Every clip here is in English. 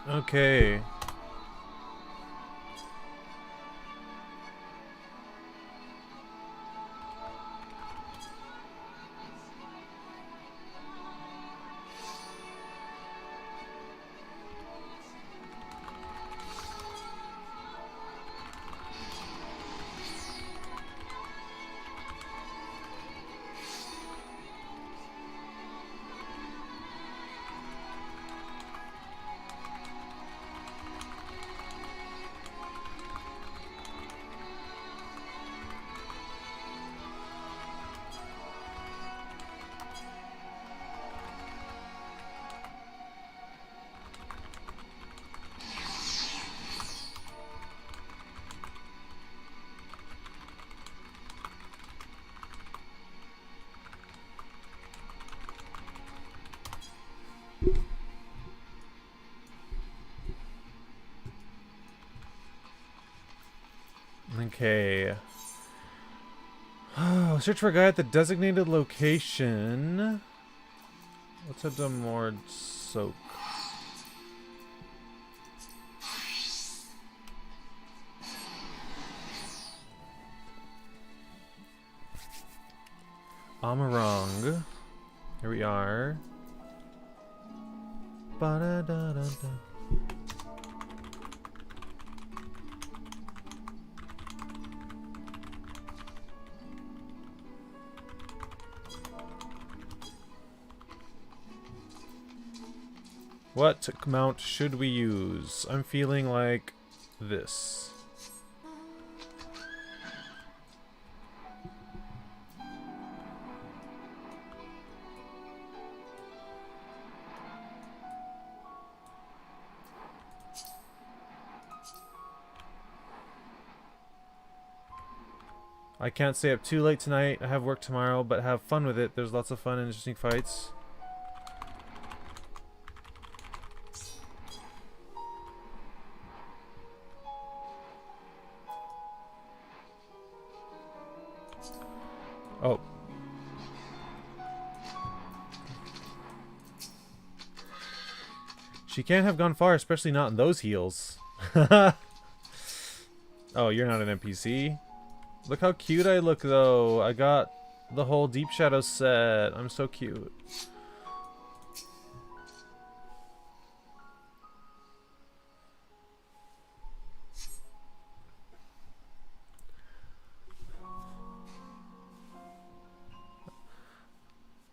Okay. Okay. Oh, search for a guy at the designated location. What's a Demord soak? Amarong. Here we are. Ba-da-da-da-da. What mount should we use? I'm feeling like this. I can't stay up too late tonight. I have work tomorrow, but have fun with it. There's lots of fun and interesting fights. Oh. She can't have gone far, especially not in those heels. Oh, you're not an NPC? Look how cute I look, though. I got the whole Deep Shadow set. I'm so cute.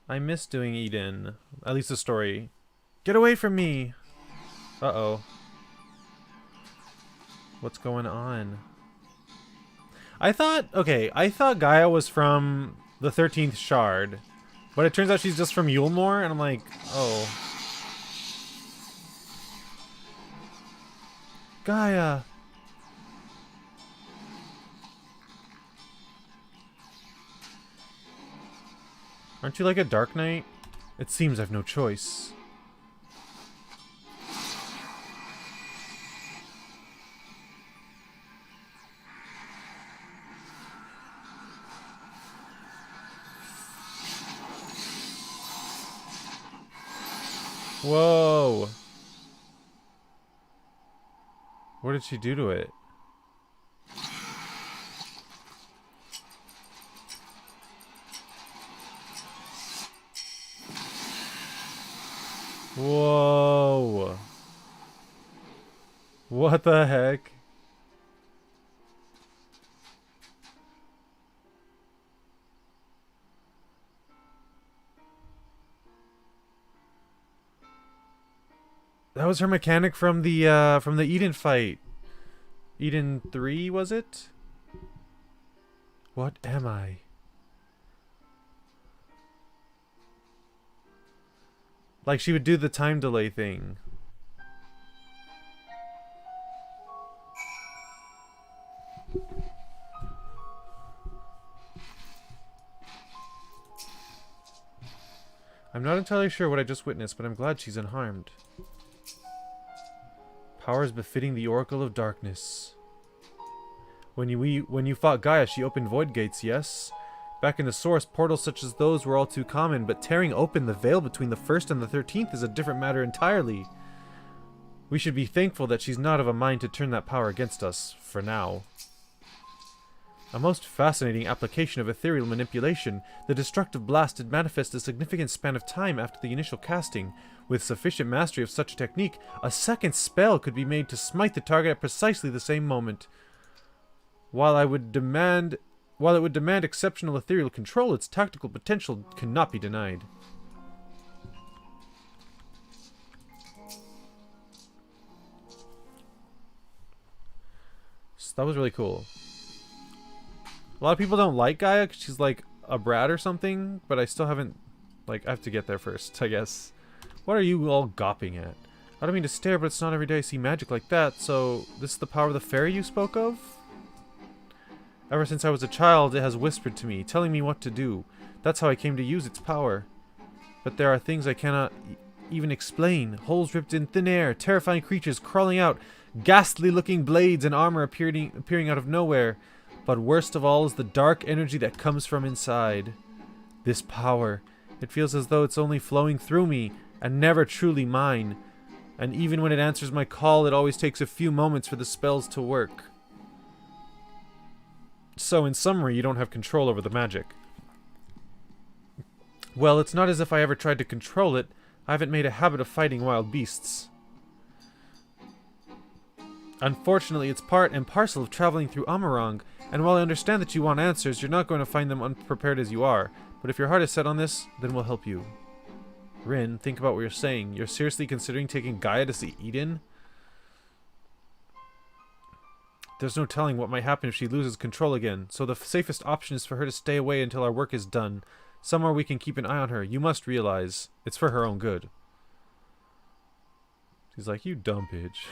I miss doing Eden. At least the story. Get away from me! Uh-oh. What's going on? I thought Gaia was from the 13th Shard. But it turns out she's just from Yulmore, and I'm like, oh. Gaia! Aren't you like a Dark Knight? It seems I've no choice. Whoa! What did she do to it? Whoa! What the heck? That was her mechanic from the Eden fight. Eden 3, was it? What am I? Like she would do the time delay thing. I'm not entirely sure what I just witnessed, but I'm glad she's unharmed. Powers befitting the Oracle of Darkness. When you fought Gaia, she opened void gates, yes? Back in the source, portals such as those were all too common, but tearing open the veil between the 1st and the 13th is a different matter entirely. We should be thankful that she's not of a mind to turn that power against us, for now. A most fascinating application of ethereal manipulation. The destructive blast did manifest a significant span of time after the initial casting. With sufficient mastery of such a technique, a second spell could be made to smite the target at precisely the same moment. While it would demand exceptional ethereal control, its tactical potential cannot be denied. So that was really cool. A lot of people don't like Gaia because she's like a brat or something, but I still haven't, like, I have to get there first, I guess. What are you all gawping at? I don't mean to stare, but it's not every day I see magic like that, so this is the power of the fairy you spoke of? Ever since I was a child, it has whispered to me, telling me what to do. That's how I came to use its power. But there are things I cannot even explain. Holes ripped in thin air, terrifying creatures crawling out, ghastly-looking blades and armor appearing out of nowhere. But worst of all is the dark energy that comes from inside. This power. It feels as though it's only flowing through me, and never truly mine. And even when it answers my call, it always takes a few moments for the spells to work. So, in summary, you don't have control over the magic. Well, it's not as if I ever tried to control it. I haven't made a habit of fighting wild beasts. Unfortunately, it's part and parcel of traveling through Amarang, and while I understand that you want answers, you're not going to find them unprepared as you are. But if your heart is set on this, then we'll help you. Rin, think about what you're saying. You're seriously considering taking Gaia to see Eden? There's no telling what might happen if she loses control again, so the safest option is for her to stay away until our work is done. Somewhere we can keep an eye on her. You must realize, it's for her own good. She's like, you dumb bitch.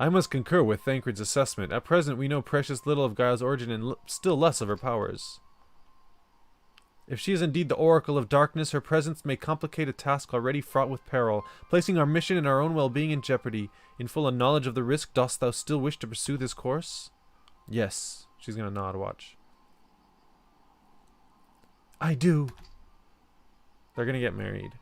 I must concur with Thancred's assessment. At present, we know precious little of Gaia's origin and still less of her powers. If she is indeed the Oracle of Darkness, her presence may complicate a task already fraught with peril, placing our mission and our own well-being in jeopardy. In full knowledge of the risk, dost thou still wish to pursue this course? Yes. She's gonna nod, watch. I do. They're gonna get married.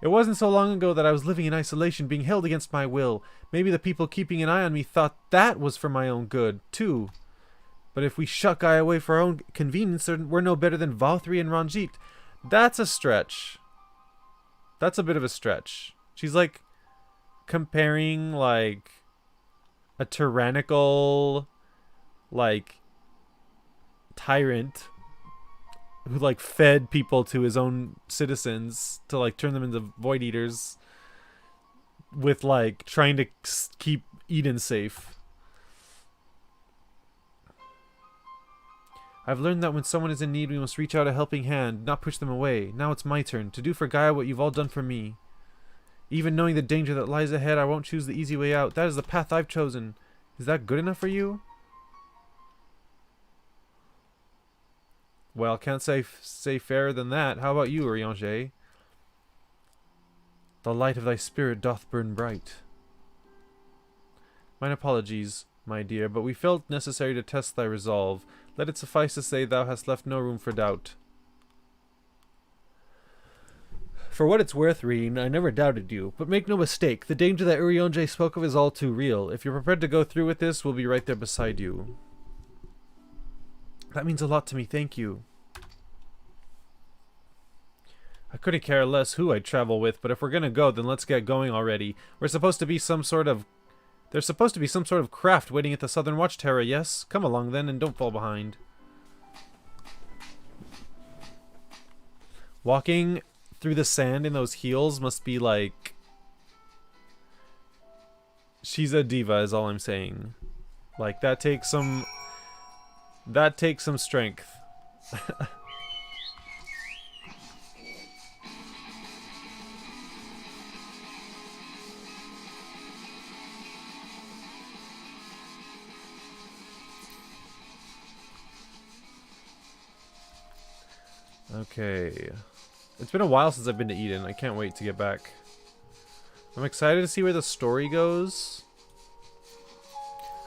It wasn't so long ago that I was living in isolation, being held against my will. Maybe the people keeping an eye on me thought that was for my own good, too. But if we shut Gaia away for our own convenience, then we're no better than Valthri and Ranjit. That's a stretch. That's a bit of a stretch. She's like comparing like a tyrannical like tyrant who like fed people to his own citizens to like turn them into void eaters with like trying to keep Eden safe. I've learned that when someone is in need, we must reach out a helping hand, not push them away. Now it's my turn, to do for Gaia what you've all done for me. Even knowing the danger that lies ahead, I won't choose the easy way out. That is the path I've chosen. Is that good enough for you? Well, can't say fairer than that. How about you, Urianger? The light of thy spirit doth burn bright. Mine apologies, my dear, but we felt necessary to test thy resolve. Let it suffice to say thou hast left no room for doubt. For what it's worth, Reen, I never doubted you, but make no mistake, the danger that Urianger spoke of is all too real. If you're prepared to go through with this, we'll be right there beside you. That means a lot to me, thank you. I couldn't care less who I'd travel with, but if we're gonna go, then let's get going already. There's supposed to be some sort of craft waiting at the Southern Watchtower, yes? Come along then, and don't fall behind. Walking through the sand in those heels must be like... She's a diva, is all I'm saying. Like, that takes some strength. Okay. It's been a while since I've been to Eden. I can't wait to get back. I'm excited to see where the story goes.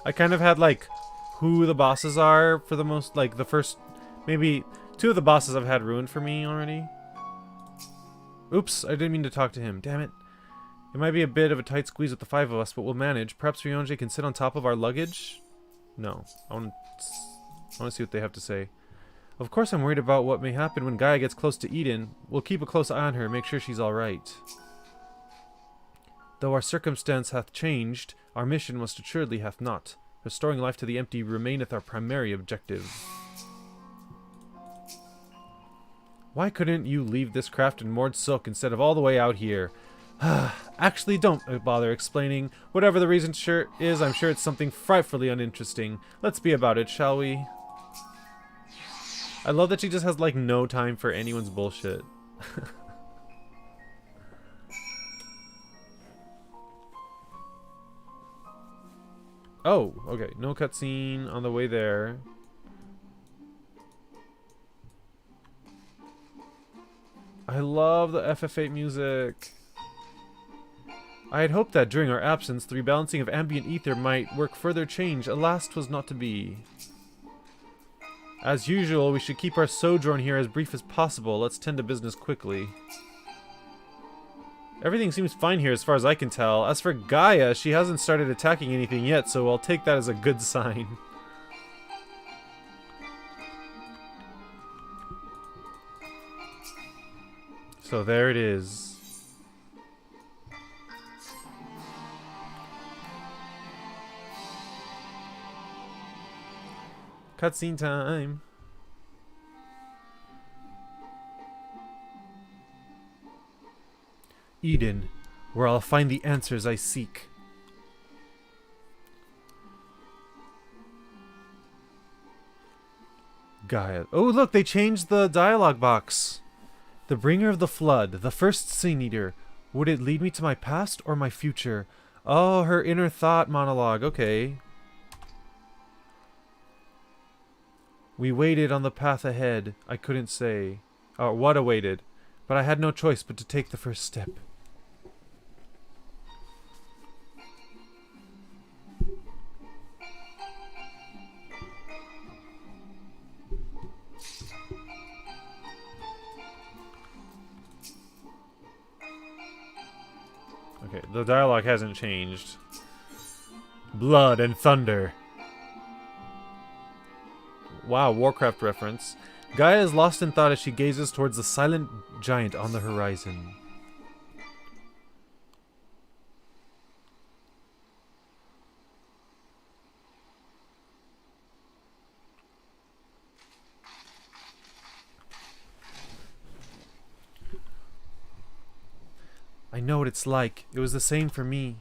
I kind of had, like, who the bosses are for the most, like, the first... Maybe 2 of the bosses I've had ruined for me already. Oops, I didn't mean to talk to him. Damn it. It might be a bit of a tight squeeze with the 5 of us, but we'll manage. Perhaps Ryonji can sit on top of our luggage? No. I want to see what they have to say. Of course I'm worried about what may happen when Gaia gets close to Eden. We'll keep a close eye on her and make sure she's alright. Though our circumstance hath changed, our mission most assuredly hath not. Restoring life to the empty remaineth our primary objective. Why couldn't you leave this craft in moored silk instead of all the way out here? Actually, don't bother explaining. Whatever the reason is, I'm sure it's something frightfully uninteresting. Let's be about it, shall we? I love that she just has, like, no time for anyone's bullshit. Oh, okay. No cutscene on the way there. I love the FF8 music. I had hoped that during our absence, the rebalancing of ambient ether might work further change. Alas, 'twas not to be. As usual, we should keep our sojourn here as brief as possible. Let's tend to business quickly. Everything seems fine here as far as I can tell. As for Gaia, she hasn't started attacking anything yet, so I'll take that as a good sign. So there it is. Cutscene time. Eden, where I'll find the answers I seek. Gaia. Oh, look, they changed the dialogue box. The bringer of the flood, the first Sin Eater. Would it lead me to my past or my future? Oh, her inner thought monologue. Okay. We waited on the path ahead. I couldn't say. Or what awaited. But I had no choice but to take the first step. Okay, the dialogue hasn't changed. Blood and thunder. Wow, Warcraft reference. Gaia is lost in thought as she gazes towards the silent giant on the horizon. I know what it's like. It was the same for me.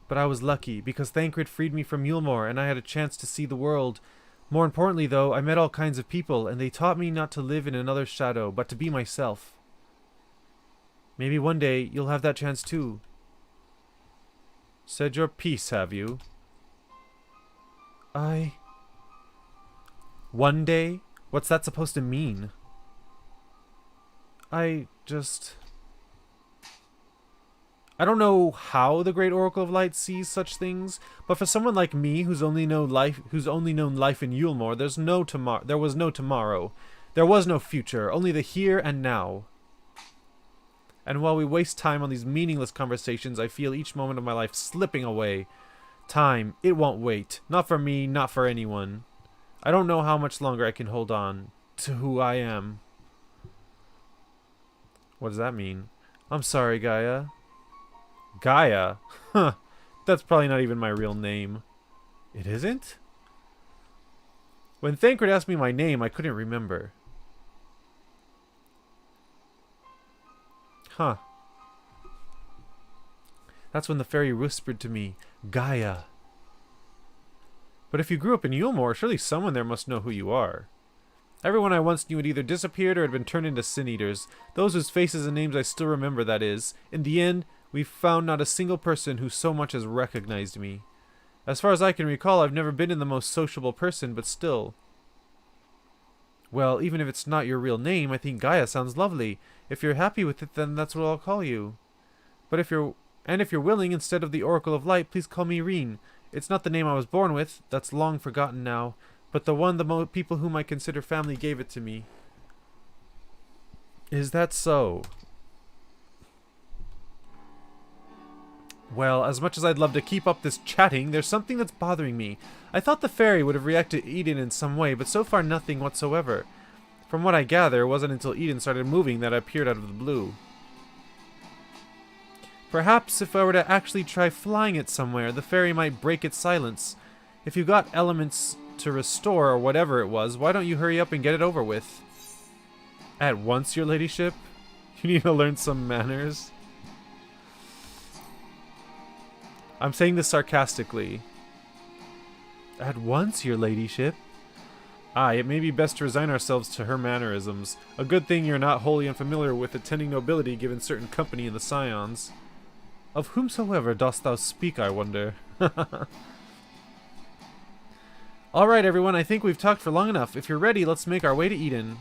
But I was lucky, because Thancred freed me from Yulmore, and I had a chance to see the world. More importantly, though, I met all kinds of people, and they taught me not to live in another's shadow, but to be myself. Maybe one day, you'll have that chance too. Said your piece, have you? One day? What's that supposed to mean? I don't know how the Great Oracle of Light sees such things, but for someone like me who's only known life in Yulmore, there was no tomorrow. There was no future, only the here and now. And while we waste time on these meaningless conversations, I feel each moment of my life slipping away. Time, it won't wait. Not for me, not for anyone. I don't know how much longer I can hold on to who I am. What does that mean? I'm sorry, Gaia. Gaia? Huh. That's probably not even my real name. It isn't? When Thancred asked me my name, I couldn't remember. Huh. That's when the fairy whispered to me, Gaia. But if you grew up in Yulmore, surely someone there must know who you are. Everyone I once knew had either disappeared or had been turned into Sin Eaters. Those whose faces and names I still remember, that is. In the end, we've found not a single person who so much as recognized me. As far as I can recall, I've never been the most sociable person, but still. Well, even if it's not your real name, I think Gaia sounds lovely. If you're happy with it, then that's what I'll call you. But if you're willing, instead of the Oracle of Light, please call me Reen. It's not the name I was born with, that's long forgotten now, but the one the people whom I consider family gave it to me. Is that so? Well, as much as I'd love to keep up this chatting, there's something that's bothering me. I thought the fairy would have reacted to Eden in some way, but so far nothing whatsoever. From what I gather, it wasn't until Eden started moving that I appeared out of the blue. Perhaps if I were to actually try flying it somewhere, the fairy might break its silence. If you got elements to restore or whatever it was, why don't you hurry up and get it over with? At once, your ladyship? You need to learn some manners. I'm saying this sarcastically. At once, your ladyship? Aye, it may be best to resign ourselves to her mannerisms. A good thing you're not wholly unfamiliar with attending nobility given certain company in the Scions. Of whomsoever dost thou speak, I wonder? Alright, everyone, I think we've talked for long enough. If you're ready, let's make our way to Eden.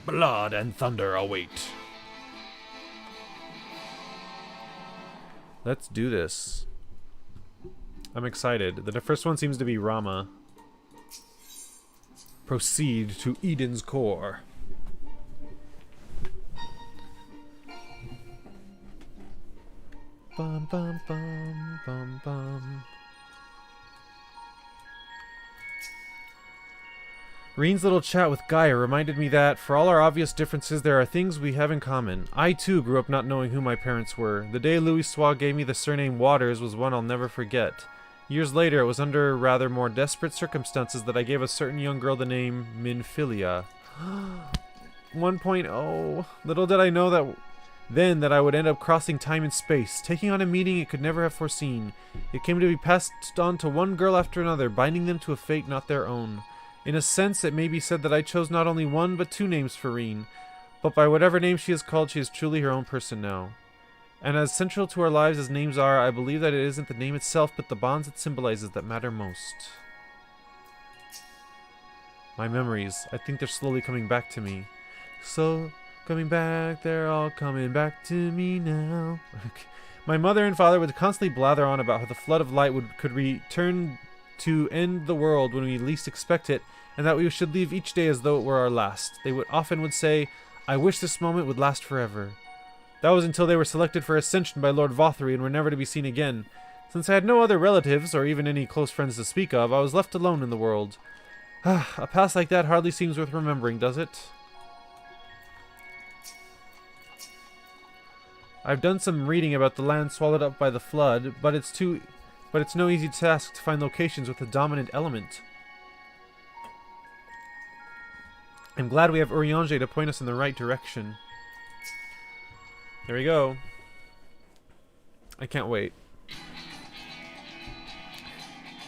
Blood and thunder await. Let's do this. I'm excited. The first one seems to be Rama. Proceed to Eden's core. Bum bum bum bum bum. Reen's little chat with Gaia reminded me that, for all our obvious differences, there are things we have in common. I, too, grew up not knowing who my parents were. The day Louis Soir gave me the surname Waters was one I'll never forget. Years later, it was under rather more desperate circumstances that I gave a certain young girl the name Minfilia. 1.0. Little did I know that I would end up crossing time and space, taking on a meaning it could never have foreseen. It came to be passed on to one girl after another, binding them to a fate not their own. In a sense, it may be said that I chose not only one, but two names for Reen. But by whatever name she is called, she is truly her own person now. And as central to our lives as names are, I believe that it isn't the name itself, but the bonds it symbolizes that matter most. My memories, I think they're slowly coming back to me. So, coming back, they're all coming back to me now. My mother and father would constantly blather on about how the flood of light could return to end the world when we least expect it, and that we should leave each day as though it were our last. They often would say, I wish this moment would last forever. That was until they were selected for ascension by Lord Vothry and were never to be seen again. Since I had no other relatives, or even any close friends to speak of, I was left alone in the world. A past like that hardly seems worth remembering, does it? I've done some reading about the land swallowed up by the flood, but it's no easy task to find locations with a dominant element. I'm glad we have Urianger to point us in the right direction. There we go. I can't wait.